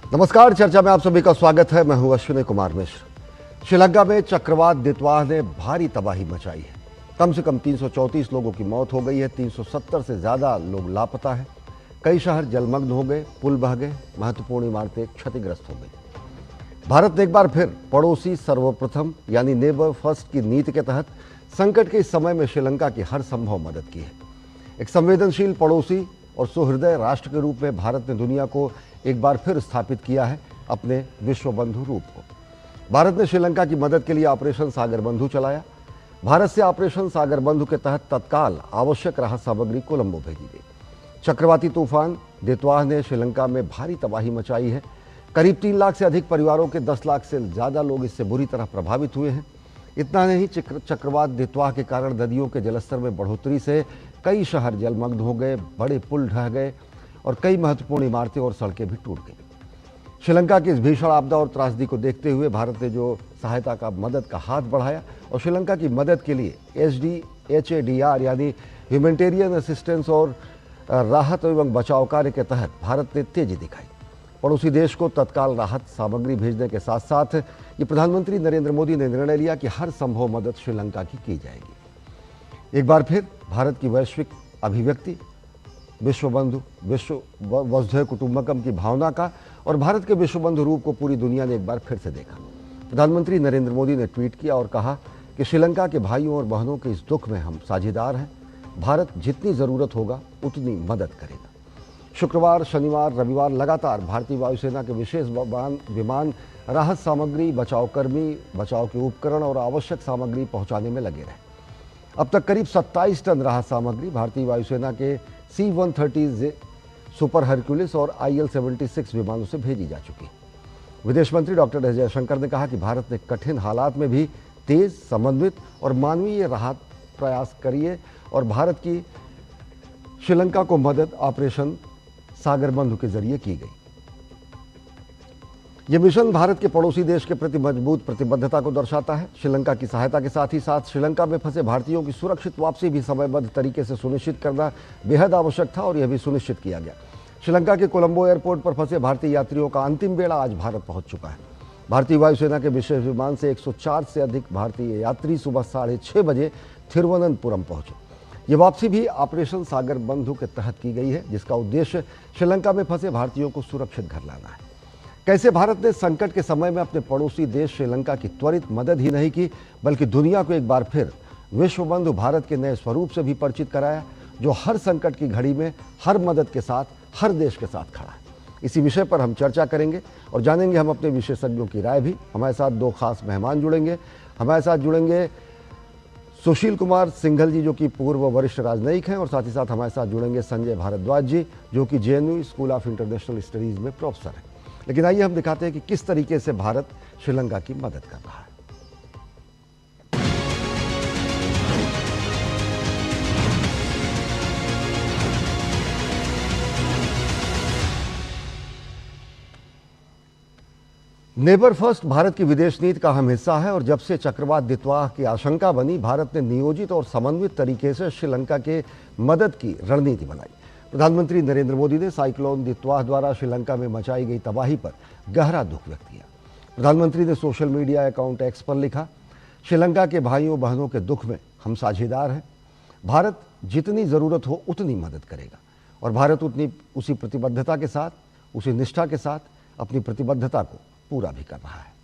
नमस्कार, चर्चा में आप सभी का स्वागत है। मैं हूं अश्विनी कुमार मिश्र। श्रीलंका में चक्रवात दितवाह ने भारी तबाही मचाई है। कम से कम 334 लोगों की मौत हो गई है। 370 से ज्यादा लोग लापता हैं। कई शहर जलमग्न हो गए, पुल बह गए, महत्वपूर्ण इमारतें क्षतिग्रस्त हो गई। भारत ने एक बार फिर पड़ोसी सर्वप्रथम यानी नेबर फर्स्ट की नीति के तहत संकट के इस समय में श्रीलंका की हर संभव मदद की है। एक संवेदनशील पड़ोसी और सुहृदय राष्ट्र के रूप में भारत ने दुनिया को एक बार फिर स्थापित किया है अपने विश्व बंधु रूप को। भारत ने श्रीलंका की मदद के लिए ऑपरेशन सागर बंधु चलाया। भारत से ऑपरेशन सागर बंधु के तहत तत्काल आवश्यक राहत सामग्री कोलंबो भेजी गई। चक्रवाती तूफान दितवाह ने श्रीलंका में भारी तबाही मचाई है। करीब 3 लाख से अधिक परिवारों के 10 लाख से ज्यादा लोग इससे बुरी तरह प्रभावित हुए हैं। इतना नहीं, चक्रवात दितवाह के कारण नदियों के जलस्तर में बढ़ोतरी से कई शहर जलमग्न हो गए, बड़े पुल ढह गए और कई महत्वपूर्ण इमारतें और सड़कें भी टूट गई। श्रीलंका की इस भीषण आपदा और त्रासदी को देखते हुए भारत ने जो सहायता का मदद का हाथ बढ़ाया और श्रीलंका की मदद के लिए HADR यानी ह्यूमैनिटेरियन असिस्टेंस और राहत एवं बचाव कार्य के तहत भारत ने तेजी दिखाई। पड़ोसी देश को तत्काल राहत सामग्री भेजने के साथ साथ ये प्रधानमंत्री नरेंद्र मोदी ने निर्णय लिया कि हर संभव मदद श्रीलंका की जाएगी। एक बार फिर भारत की वैश्विक अभिव्यक्ति, विश्व बंधु, विश्व वसुधैव कुटुंबकम की भावना का और भारत के विश्व बंधु रूप को पूरी दुनिया ने एक बार फिर से देखा। प्रधानमंत्री नरेंद्र मोदी ने ट्वीट किया और कहा कि श्रीलंका के भाइयों और बहनों के इस दुख में हम साझेदार हैं। भारत जितनी जरूरत होगा उतनी मदद करेगा। शुक्रवार, शनिवार, रविवार लगातार भारतीय वायुसेना के विशेष विमान राहत सामग्री, बचावकर्मी, बचाव के उपकरण और आवश्यक सामग्री पहुंचाने में लगे रहे। अब तक करीब 27 टन राहत सामग्री भारतीय वायुसेना के C-130 सुपर हरक्यूलिस और IL-76 विमानों से भेजी जा चुकी है। विदेश मंत्री डॉक्टर एस जयशंकर ने कहा कि भारत ने कठिन हालात में भी तेज, समन्वित और मानवीय राहत प्रयास करिए और भारत की श्रीलंका को मदद ऑपरेशन सागर बंधु के जरिए की गई। यह मिशन भारत के पड़ोसी देश के प्रति मजबूत प्रतिबद्धता को दर्शाता है। श्रीलंका की सहायता के साथ ही साथ श्रीलंका में फंसे भारतीयों की सुरक्षित वापसी भी समयबद्ध तरीके से सुनिश्चित करना बेहद आवश्यक था और यह भी सुनिश्चित किया गया। श्रीलंका के कोलंबो एयरपोर्ट पर फंसे भारतीय यात्रियों का अंतिम बेड़ा आज भारत पहुंच चुका है। भारतीय वायुसेना के विशेष विमान से 104 से अधिक भारतीय यात्री सुबह 6:30 बजे थिरुवनंतपुरम पहुंचे। ये वापसी भी ऑपरेशन सागर बंधु के तहत की गई है, जिसका उद्देश्य श्रीलंका में फंसे भारतीयों को सुरक्षित घर लाना है। कैसे भारत ने संकट के समय में अपने पड़ोसी देश श्रीलंका की त्वरित मदद ही नहीं की, बल्कि दुनिया को एक बार फिर विश्व बंधु भारत के नए स्वरूप से भी परिचित कराया, जो हर संकट की घड़ी में हर मदद के साथ, हर देश के साथ खड़ा है। इसी विषय पर हम चर्चा करेंगे और जानेंगे हम अपने विशेषज्ञों की राय भी। हमारे साथ 2 खास मेहमान जुड़ेंगे। हमारे साथ जुड़ेंगे सुशील कुमार सिंघल जी, जो कि पूर्व वरिष्ठ राजनयिक हैं, और साथ ही साथ हमारे साथ जुड़ेंगे संजय भारद्वाज जी, जो कि JNU school of international studies में प्रोफेसर हैं। लेकिन आइए हम दिखाते हैं कि किस तरीके से भारत श्रीलंका की मदद कर रहा है। नेबर फर्स्ट भारत की विदेश नीति का अहम हिस्सा है और जब से चक्रवात दितवाह की आशंका बनी, भारत ने नियोजित और समन्वित तरीके से श्रीलंका के मदद की रणनीति बनाई। प्रधानमंत्री नरेंद्र मोदी ने साइक्लोन दितवाह द्वारा श्रीलंका में मचाई गई तबाही पर गहरा दुख व्यक्त किया। प्रधानमंत्री ने सोशल मीडिया अकाउंट X पर लिखा, श्रीलंका के भाइयों बहनों के दुख में हम साझेदार हैं। भारत जितनी ज़रूरत हो उतनी मदद करेगा और भारत उसी प्रतिबद्धता के साथ, उसी निष्ठा के साथ अपनी प्रतिबद्धता को पूरा भी कर रहा है।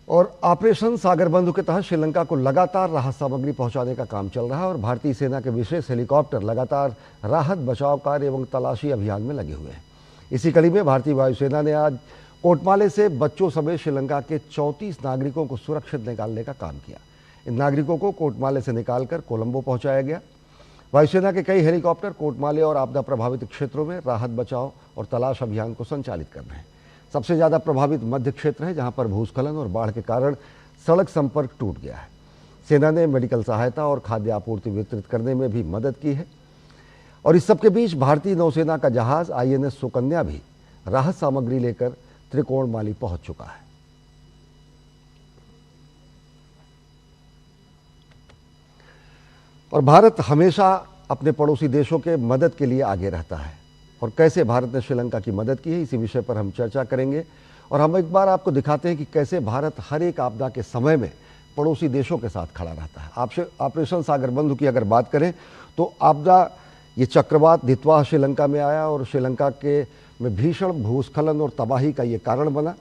और ऑपरेशन सागर बंधु के तहत श्रीलंका को लगातार राहत सामग्री पहुंचाने का काम चल रहा है और भारतीय सेना के विशेष हेलीकॉप्टर लगातार राहत, बचाव कार्य एवं तलाशी अभियान में लगे हुए हैं। इसी कड़ी में भारतीय वायुसेना ने आज कोटमाले से बच्चों समेत श्रीलंका के 34 नागरिकों को सुरक्षित निकालने का काम किया। इन नागरिकों को कोटमाले से निकालकर कोलंबो पहुंचाया गया। वायुसेना के कई हेलीकॉप्टर कोटमाले और आपदा प्रभावित क्षेत्रों में राहत, बचाव और तलाश अभियान को संचालित कर रहे हैं। सबसे ज़्यादा प्रभावित मध्य क्षेत्र है, जहां पर भूस्खलन और बाढ़ के कारण सड़क संपर्क टूट गया है। सेना ने मेडिकल सहायता और खाद्य आपूर्ति वितरित करने में भी मदद की है। और इस सबके बीच भारतीय नौसेना का जहाज INS सुकन्या भी राहत सामग्री लेकर त्रिकोणमाली पहुंच चुका है। और भारत हमेशा अपने पड़ोसी देशों के मदद के लिए आगे रहता है और कैसे भारत ने श्रीलंका की मदद की है, इसी विषय पर हम चर्चा करेंगे। और हम एक बार आपको दिखाते हैं कि कैसे भारत हर एक आपदा के समय में पड़ोसी देशों के साथ खड़ा रहता है। आपसे ऑपरेशन सागर बंधु की अगर बात करें तो आपदा ये चक्रवात दितवाह श्रीलंका में आया और श्रीलंका के में भीषण भूस्खलन और तबाही का ये कारण बना।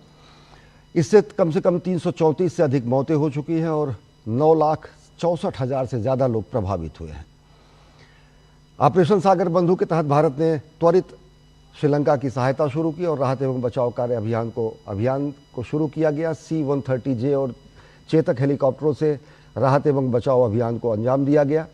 इससे कम से कम 334 से अधिक मौतें हो चुकी हैं और 9,64,000 से ज़्यादा लोग प्रभावित हुए हैं। ऑपरेशन सागर बंधु के तहत भारत ने त्वरित श्रीलंका की सहायता शुरू की और राहत एवं बचाव कार्य अभियान को शुरू किया गया। C-130J और चेतक हेलीकॉप्टरों से राहत एवं बचाव अभियान को अंजाम दिया गया।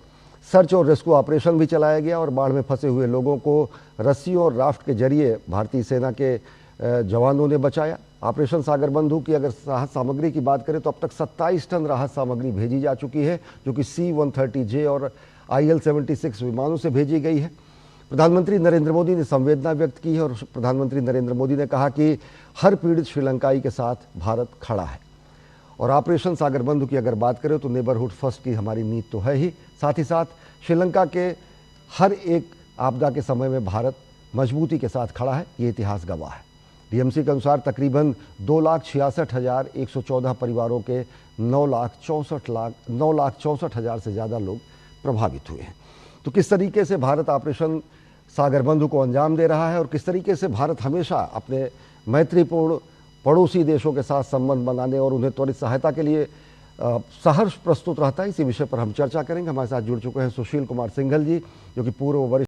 सर्च और रेस्क्यू ऑपरेशन भी चलाया गया और बाढ़ में फंसे हुए लोगों को रस्सियों और राफ्ट के जरिए भारतीय सेना के जवानों ने बचाया। ऑपरेशन सागर बंधु की अगर राहत सामग्री की बात करें तो अब तक 27 टन राहत सामग्री भेजी जा चुकी है, जो कि C-130J और IL-76 विमानों से भेजी गई है। प्रधानमंत्री नरेंद्र मोदी ने संवेदना व्यक्त की है और प्रधानमंत्री नरेंद्र मोदी ने कहा कि हर पीड़ित श्रीलंकाई के साथ भारत खड़ा है। और ऑपरेशन सागर बंधु की अगर बात करें तो नेबरहुड फर्स्ट की हमारी नीति तो है ही, साथ ही साथ श्रीलंका के हर एक आपदा के समय में भारत मजबूती के साथ खड़ा है, ये इतिहास गवाह है। DMC के अनुसार तकरीबन 2,66,114 परिवारों के 9,64,000 से ज़्यादा लोग प्रभावित हुए हैं। तो किस तरीके से भारत ऑपरेशन सागर बंधु को अंजाम दे रहा है और किस तरीके से भारत हमेशा अपने मैत्रीपूर्ण पड़ोसी देशों के साथ संबंध बनाने और उन्हें त्वरित सहायता के लिए सहर्ष प्रस्तुत रहता है, इसी विषय पर हम चर्चा करेंगे। हमारे साथ जुड़ चुके हैं सुशील कुमार सिंघल जी, जो कि पूर्व वरिष्ठ